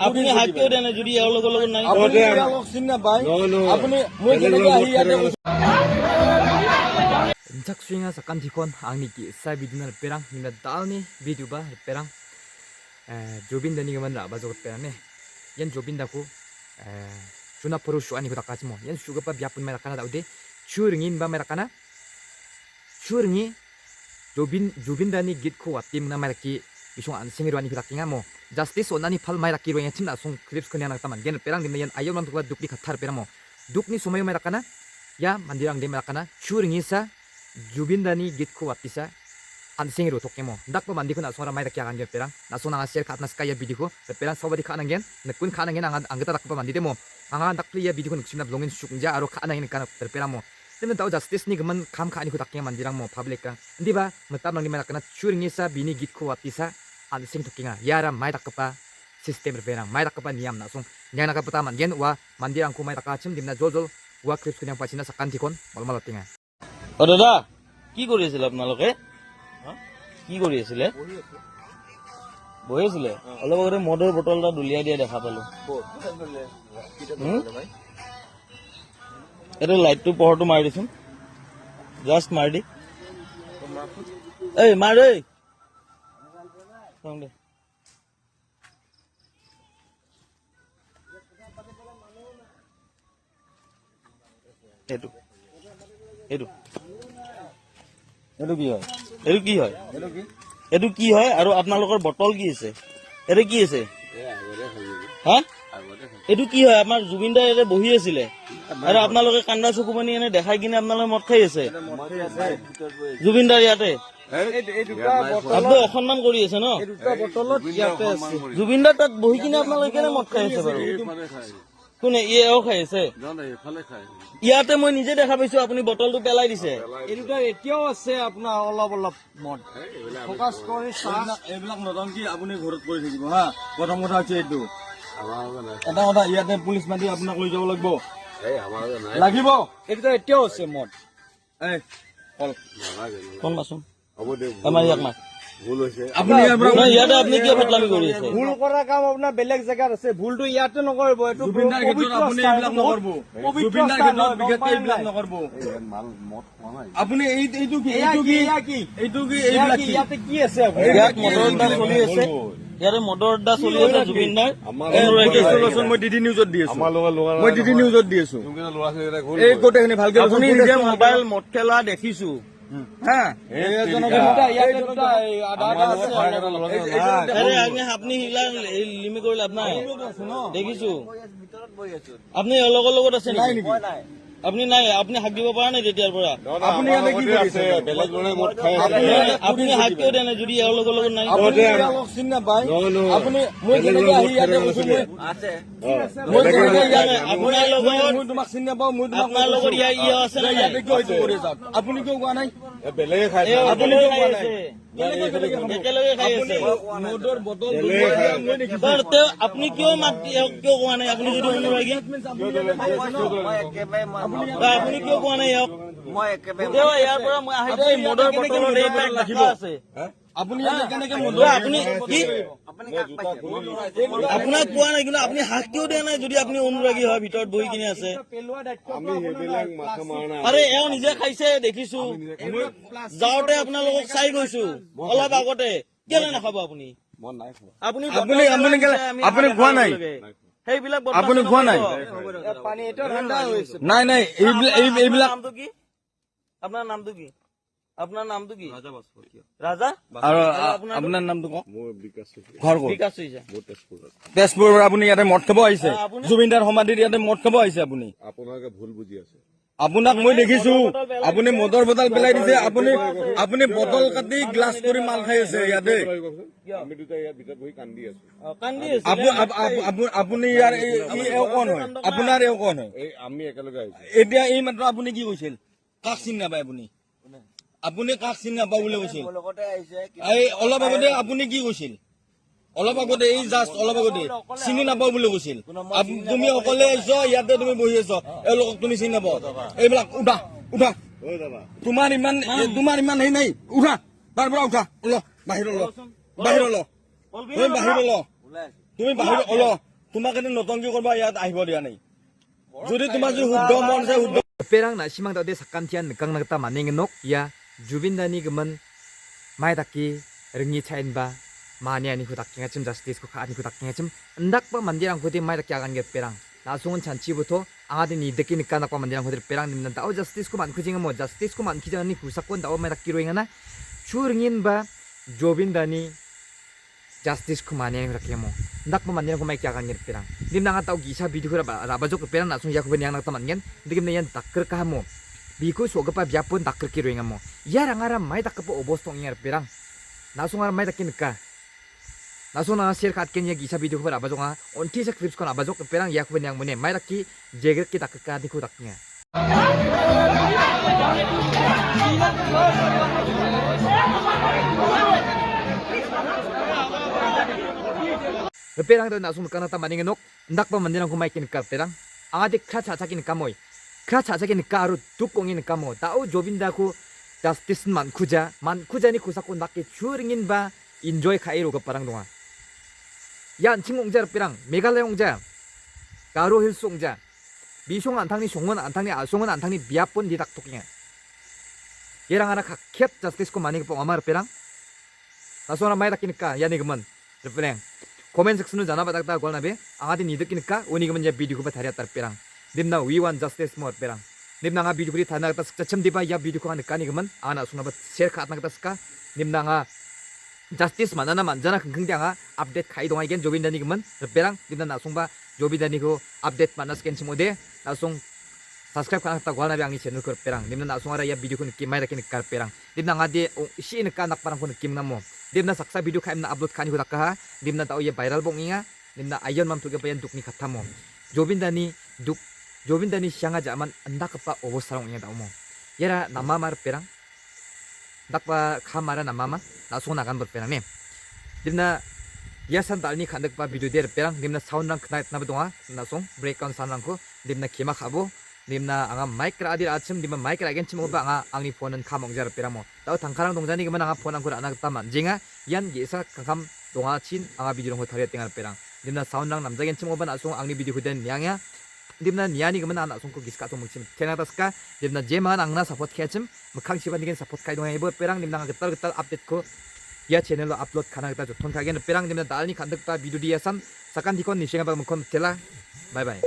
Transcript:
আপুনি হাত কিয় দিয়া নাই যদি ইয়াৰ লগত নাই Jaksuinga sakan dikon angni ki sai bidinar perang nina dalni video ba perang Jobin dani gaman la bazot perang ne yan Jobin daku suna poru shu ani kota kachimo yan shuga pa biapun mera kana daude churingin ba mera kana churingi Jobin dani git ko atim na mera ki bisung an singiro ani kota kinga mo justice onani phal mera ki roya chimna sung clips kanya na taman gen perang din yan ayon man tukwa dukni khathar perang mo dukni sumayo mera kana ya mandirang de mera kana churingi sa Jobin dani git ko apisa an singiro tokemo dak pa mandi ko na sora mai takya kan perang na sona nga share khatna skaya video ko perang sobadi khana gen nakun khana gen angata dak pa mandi demo anga dak pliya video ko nuksimna blongin sukja aro khana gen kana perang mo temen tau justice ni gaman kham khani ko takya mandirang mo public kan ndiba matam nang ni mana kana churingi sa bini git ko apisa an sing tokinga yara mai dak pa system perang mai dak pa niam na sung nyang nak pa man gen wa mandirang ko mai taka chim dimna jol wa clips ko nyang pachina sakan tikon malmal tinga অ দাদা কি কৰি আছিল আপোনালোকে কি কৰি আছিলে বহি আছিলে অলপ আগতে মদৰ বটল এটা দলিয়াই দিয়া দেখা পালো এইটো লাইটটো পোহৰটো মাৰি দিছোন জাষ্ট মাৰি দি এই মাৰ দেই এইটো এইটো এইটো কি হয় এইটো কি হয় এইটো কি হয় আৰু আপোনালোকৰ বটল কি আছে এইটো কি আছে হা এইটো কি হয় আমাৰ জুবিন দাই ইয়াতে বহি আছিলে আৰু আপোনালোকে কান্দা চকুপানী এনে দেখাই কিনে আপোনালোকে মদ খাই আছে জুবিন দাৰ ইয়াতে আপুনি অসন্মান কৰি আছে ন জুবিন দাৰ তাত বহি কিনে আপোনালোকে কেনে মদ খাই আছে বাৰু কোনে এও খাই আছে ইয়াতে মই নিজে দেখা পাইছো আপুনি বটলটো পেলাই দিছে এতিয়াও আছে আপোনাৰ অলপ অলপ মদ ফকাছ কৰি এইবিলাক নতন কি আপুনি ঘৰত কৰি থাকিব হা প্ৰথম কথা হৈছে এইটো এটা কথা ইয়াতে পুলিচ মাতি আপোনাক লৈ যাব লাগিব এইটো এতিয়াও আছে মদ কোন মাচোন আমাৰ ইয়াক মাত আপুনি ইয়াতে আপুনি কিয় ফটলামি কৰি আছে ভুল কৰা কাম আপোনাৰ বেলেগ জেগাত আছে ভুলটো ইয়াতে নকৰিব এইটো জুবিনদাৰ ক্ষেত্ৰত আপুনি এইবিলাক নকৰিব জুবিনদাৰ ক্ষেত্ৰত বিশেষকৈ এইবিলাক নকৰিব আপুনি এইটো কি এইবিলাক ইয়াতে কি আছে ইয়াত মদৰ আড্ডা চলি আছে ইয়াতে মদৰ আড্ডা চলি আছে জুবিনদাৰ মই ডিডি নিউজত দি আছো এই গোটেইখিনি ভালকে আপুনি নিজে মোবাইল মদ খেলা দেখিছো আপনি লিমি কৰিলে আপোনাৰ দেখিছো আপুনি লগৰ লগত আছে নেকি আপুনি নাই আপুনি হাক দিব পৰা নাই তেতিয়াৰ পৰা আপুনি হাক কিয় দিয়া নাই যদি ইয়াৰ লগৰ লগত নাই আপোনাৰ লগত ইয়া আছে নাই আপুনি কিয় কোৱা নাই একেলগে খাই আছে আপুনি কিয় মাত কিয় কোৱা নাই আপুনি যদি অনুৰাগী আপুনি কিয় কোৱা নাই ইয়াৰ পৰা মই আহিছো মদৰ বটলৰ ৰাখিব আছে আপুনি কেনেকে আপুনি কি আপোনাক কোৱা নাই কিন্তু আপুনি হাক কিয় দিয়া নাই যদি আপুনি অনুৰাগী হয় ভিতৰত বহি কিনে আছে আৰে এওঁ নিজে খাইছে দেখিছো যাওঁতে আপোনালোকক চাই গৈছো অলপ আগতে কেলে নাখাব আপুনি আপুনি খোৱা নাই সেইবিলাক আপুনি খোৱা নাই নাই এইবিলাক আপোনাৰ নামটো কি আপোনাৰ নামটো কি ৰাজা আৰু আপোনাৰ নামটো কওক বিকাশ হৈছে তেজপুৰৰ পৰা আপুনি ইয়াতে মদ খাব আহিছে জুবিনদাৰ সমাধিত ইয়াতে মদ খাব আহিছে আপুনি আপোনালোকে ভুল বুজি আছে আপোনাক মই দেখিছো আপুনি মদৰ বটল পেলাই দিছে আপুনি বটল কাটি গ্লাছ কৰি মাল খাই আছে ইয়াতে আমি দুটা ইয়াৰ ভিতৰত বহি কান্দি আছো আপুনি ইয়াৰ এওঁ কোন হয় আপোনাৰ এওঁ কোন হয় আমি একেলগে আহিছো এতিয়া এই মাত্ৰ আপুনি কি কৈছিল কাক চিনি নাপায় আপুনি কাক চিনি নাপায় বুলি কৈছিল এই অলপ আগতে আপুনি কি কৈছিল অলপ আগতে এই জাষ্ট অলপ আগতে চিনি নাপাও বুলি কৈছিল তুমি অকলে আহিছ ইয়াতে তুমি বহি আছ এওঁলোকক তুমি চিনি নাপাও এইবিলাক উঠা তোমাৰ ইমান হেৰি নাই উঠা তাৰ পৰা উঠা বাহিৰ তুমি বাহিৰ ওলো তুমি বাহিৰ ওলো তোমাক এনে নতংকি কৰবা ইয়াত আহিব দিয়া নাই যদি তোমাৰ যদি শুদ্ধ মন আছে শুদ্ধ perang na simang tawde sakantian kang nagta maning nok ya Jubin Dani gemen mai taki rengi chain ba mani ani ku takkinga chim justice ku ani ku takkinga chim ndak ba mandirang ku mai taki agan ge perang nasungun chanchi부터 angade ni deki nikka nak pa mandirang ku perang nimna dao justice ku man ku jinga mo justice ku man ki jani ku sakon dao mai taki roingana churingin ba Jubin Dani justice ku mani ani ku takkinga mo ndak ba mandirang ku mai ki agan ge perang nimna nga tau gisa video ku rabajok perang nasung ya ku ben yang nak tamangen digim yan takker ka mo biku sogapa biapun takker ki roinga mo yarangara mai takpo obostong ingar perang nasung ara mai takin ka nasung na share kat ken ya gisa video ku rabajok nga onti sa clips kon abajok perang ya ku ben yang mone mai takki jeger ki takker ka ni ku taknya perang to nasung kana ta maning nok ndak pa mandirang ku mai kin ka perang angade kha cha cha kin ka moi kha cha cha kin ka aru tukongin ka mo tao Jobinda ku justice man kuja ni kusa ku nakki churingin ba enjoy khairu ka parang donga yan chingongja perang megalaya ongja garu hills ongja bisong antangni songmon antangni asongon antangni biapon di taktuknya yerang ana kakhet justice ku maning po amar perang nasona mai takin ka yani gemen perang komen section jana badak gol nabe angadi ni dekinika oni gemen ya video ku batari atar perang dimna we want justice more perang nimna nga video kuri thana ta chacham diba ya video ko an kani gemen ana suna ba share khat na ta ska nimna nga justice manana manjana khengkheng nga update khai dong again Jobin Dani gemen perang dimna na sungba Jobin Dani ko update manas ken chimode na sung subscribe kana ta gol nabe angi channel ko perang dimna na sungara ya video ko ki mai rakin kar perang dimna nga de shi ne ka nak parang ko kim namo dimna saksa video khaim na upload khani ko takha dimna ta ye viral bong inga dimna ayon mam tuge bayan dukni khathamo Jobin Dani sianga zaman anda kepa obosarong inga daumo yara nama mar perang dakpa khamara nama ma nasung nagan berperang ne dimna yasan dalni khandak pa video der perang dimna sound rang knait na bedonga nasung breakdown sound rang ko dimna kema khabo dimna anga mic ra adir achim dimna mic ra gen chimo ba anga angni phone an khamong jar peramo tau thangkarang dongjani geman anga phone ang ko ana ta manjinga yan gesa kangkam donga chin anga video ko thare tengar perang dimna sound rang namjagen chimo ba nasung angni video ko den nyangya dimna niani gemen anak sungko giska to mungchim tenataska dimna jeman angna support khachim mukhang siban digen support khai dong ebo perang dimna getal update ko ya channel lo upload khana geta joton khagen perang dimna dalni khandak ta video diasan sakan dikon ni singa ba mukon tela bye bye